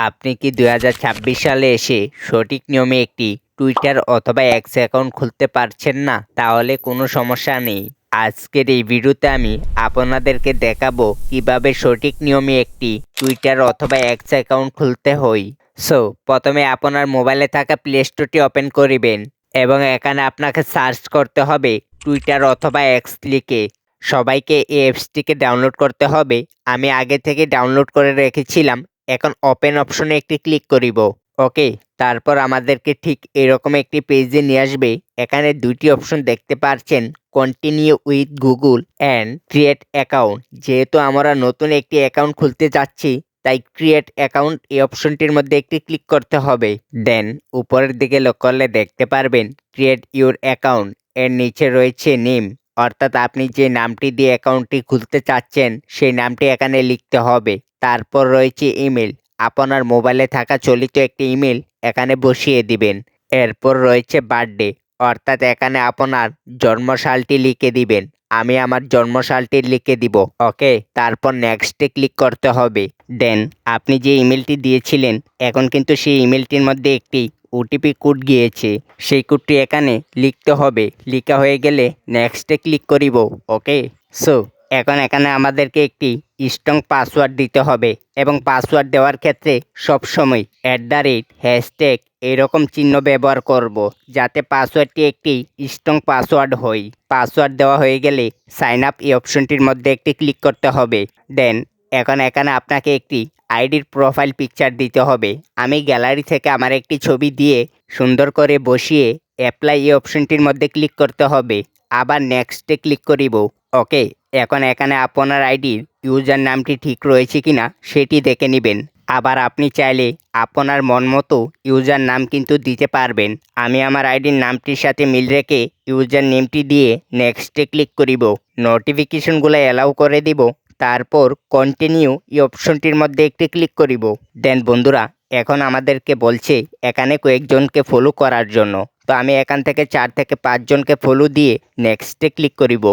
আপনি কি ২০২৬ সালে এসে সঠিক নিয়মে একটি টুইটার অথবা এক্স অ্যাকাউন্ট খুলতে পারছেন না? তাহলে কোনো সমস্যা নেই। আজকের এই ভিডিওতে আমি আপনাদেরকে দেখাবো কিভাবে সঠিক নিয়মে একটি টুইটার অথবা এক্স অ্যাকাউন্ট খুলতে হয়। সো প্রথমে আপনার মোবাইলে থাকা প্লে স্টোরটি ওপেন করিবেন এবং এখানে আপনাকে সার্চ করতে হবে টুইটার অথবা এক্স লিখে। সবাইকে এই অ্যাপসটিকে ডাউনলোড করতে হবে। আমি আগে থেকে ডাউনলোড করে রেখেছিলাম। এখন ওপেন অপশনে একটি ক্লিক করিব। ওকে, তারপর আমাদেরকে ঠিক এরকম একটি পেজে নিয়ে আসবে। এখানে দুইটি অপশন দেখতে পাচ্ছেন, continue with Google and create account. যেহেতু আমরা নতুন একটি অ্যাকাউন্ট খুলতে যাচ্ছি, তাই ক্রিয়েট অ্যাকাউন্ট এই অপশনটির মধ্যে একটি ক্লিক করতে হবে। দেন উপরের দিকে লক্ষ্য করলে দেখতে পারবেন ক্রিয়েট ইউর অ্যাকাউন্ট, এর নিচে রয়েছে নেম, অর্থাৎ আপনি যে নামটি দিয়ে অ্যাকাউন্টটি খুলতে চাচ্ছেন সেই নামটি এখানে লিখতে হবে। তারপর রয়েছে ইমেল, আপনার মোবাইলে থাকা চলিত একটি ইমেল এখানে বসিয়ে দিবেন। এরপর রয়েছে বার্থডে, অর্থাৎ এখানে আপনার জন্মসালটি লিখে দিবেন। আমি আমার জন্মসালটি লিখে দিব। ওকে, তারপর নেক্সটে ক্লিক করতে হবে। দেন আপনি যে ইমেলটি দিয়েছিলেন, এখন কিন্তু সেই ইমেলটির মধ্যে একটি ওটিপি কোড গিয়েছে, সেই কোডটি এখানে লিখতে হবে। লেখা হয়ে গেলে নেক্সটে ক্লিক করিব। ওকে, সো এখন এখানে আমাদেরকে একটি স্ট্রং পাসওয়ার্ড দিতে হবে এবং পাসওয়ার্ড দেওয়ার ক্ষেত্রে সবসময় @ এরকম চিহ্ন ব্যবহার করব, যাতে পাসওয়ার্ডটি একটি স্ট্রং পাসওয়ার্ড হয়। পাসওয়ার্ড দেওয়া হয়ে গেলে সাইন আপ এই অপশনটির মধ্যে একটি ক্লিক করতে হবে। দেন এখন এখানে আপনাকে একটি আইডির প্রোফাইল পিকচার দিতে হবে। আমি গ্যালারি থেকে আমার একটি ছবি দিয়ে সুন্দর করে বসিয়ে অ্যাপ্লাই এই অপশনটির মধ্যে ক্লিক করতে হবে। আবার নেক্সটে ক্লিক করিব। ওকে, এখন এখানে আপনার আইডির ইউজার নামটি ঠিক রয়েছে কিনা সেটি দেখে নেবেন। আবার আপনি চাইলে আপনার মন মতো ইউজার নাম কিন্তু দিতে পারবেন। আমি আমার আইডির নামটির সাথে মিল রেখে ইউজার নেমটি দিয়ে নেক্সটে ক্লিক করিব। নোটিফিকেশনগুলো অ্যালাউ করে দিব। তারপর কন্টিনিউ এই অপশনটির মধ্যে একটি ক্লিক করিব। দেন বন্ধুরা, এখন আমাদেরকে বলছে এখানে কয়েকজনকে ফলো করার জন্য। তো আমি এখান থেকে 4 থেকে 5 জনকে ফলো দিয়ে নেক্সটে ক্লিক করিব।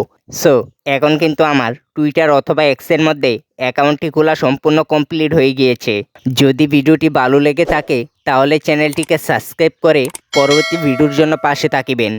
সো এখন কিন্তু আমার টুইটার অথবা এক্সের মধ্যে অ্যাকাউন্টটি খোলা সম্পূর্ণ কমপ্লিট হয়ে গিয়েছে। যদি ভিডিওটি ভালো লেগে থাকে তাহলে চ্যানেলটিকে সাবস্ক্রাইব করে পরবর্তী ভিডিওর জন্য পাশে থাকিবেন।